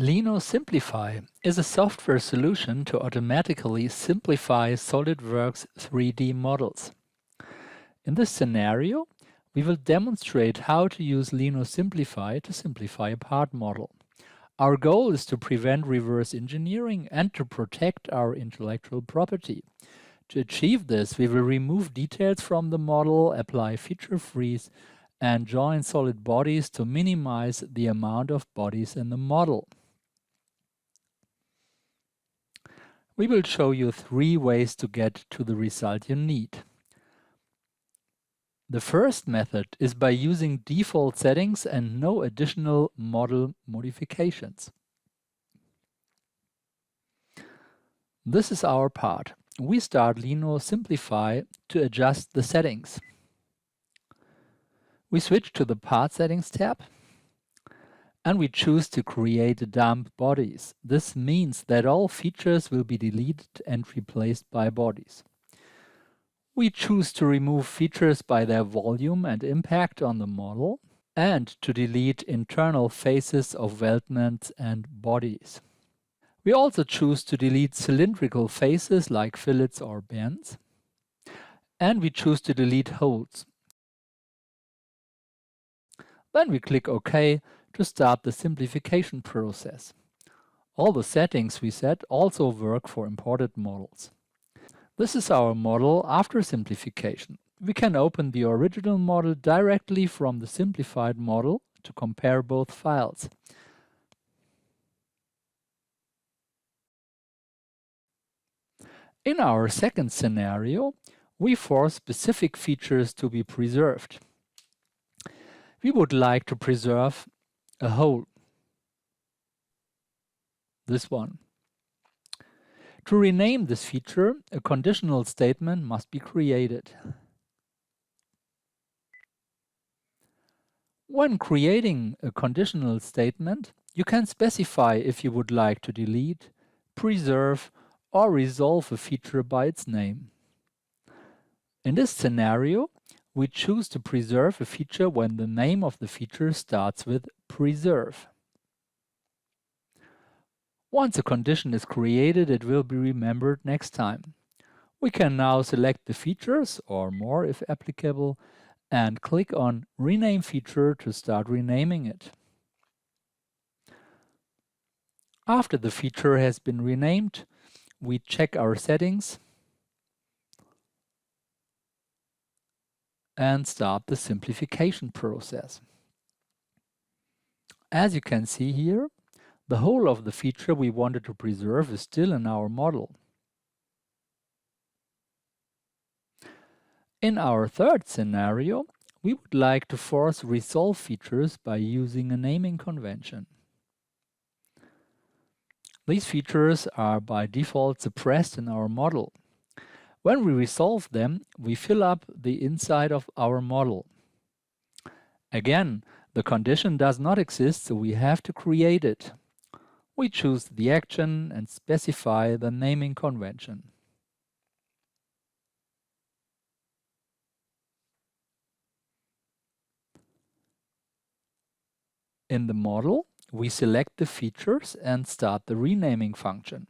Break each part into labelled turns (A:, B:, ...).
A: Lino Simplify is a software solution to automatically simplify Solidworks 3D models. In this scenario, we will demonstrate how to use Lino Simplify to simplify a part model. Our goal is to prevent reverse engineering and to protect our intellectual property. To achieve this, we will remove details from the model, apply feature freeze, and join solid bodies to minimize the amount of bodies in the model. We will show you 3 ways to get to the result you need. The first method is by using default settings and no additional model modifications. This is our part. We start Lino Simplify to adjust the settings. We switch to the Part Settings tab and we choose to create dump bodies. This means that all features will be deleted and replaced by bodies. We choose to remove features by their volume and impact on the model and to delete internal faces of weldments and bodies. We also choose to delete cylindrical faces like fillets or bends, and we choose to delete holes. Then we click OK to start the simplification process. All the settings we set also work for imported models. This is our model after simplification. We can open the original model directly from the simplified model to compare both files. In our second scenario, we force specific features to be preserved. We would like to preserve a hole, this one. To rename this feature, a conditional statement must be created. When creating a conditional statement, you can specify if you would like to delete, preserve, or resolve a feature by its name. In this scenario, we choose to preserve a feature when the name of the feature starts with preserve. Once a condition is created, it will be remembered next time. We can now select the features, or more if applicable, and click on Rename Feature to start renaming it. After the feature has been renamed, we check our settings and start the simplification process. As you can see here, the whole of the feature we wanted to preserve is still in our model. In our third scenario, we would like to force resolve features by using a naming convention. These features are by default suppressed in our model. When we resolve them, we fill up the inside of our model. Again, the condition does not exist, so we have to create it. We choose the action and specify the naming convention. In the model, we select the features and start the renaming function.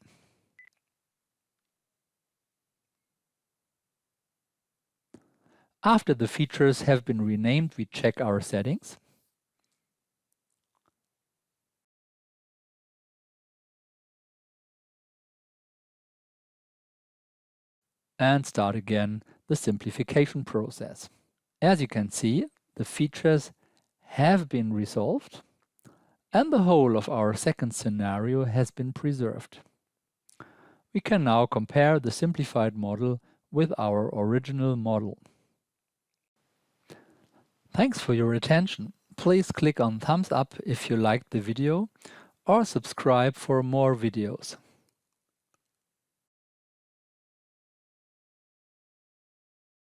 A: After the features have been renamed, we check our settings. And start again the simplification process. As you can see, the features have been resolved and the whole of our second scenario has been preserved. We can now compare the simplified model with our original model. Thanks for your attention. Please click on thumbs up if you liked the video or subscribe for more videos.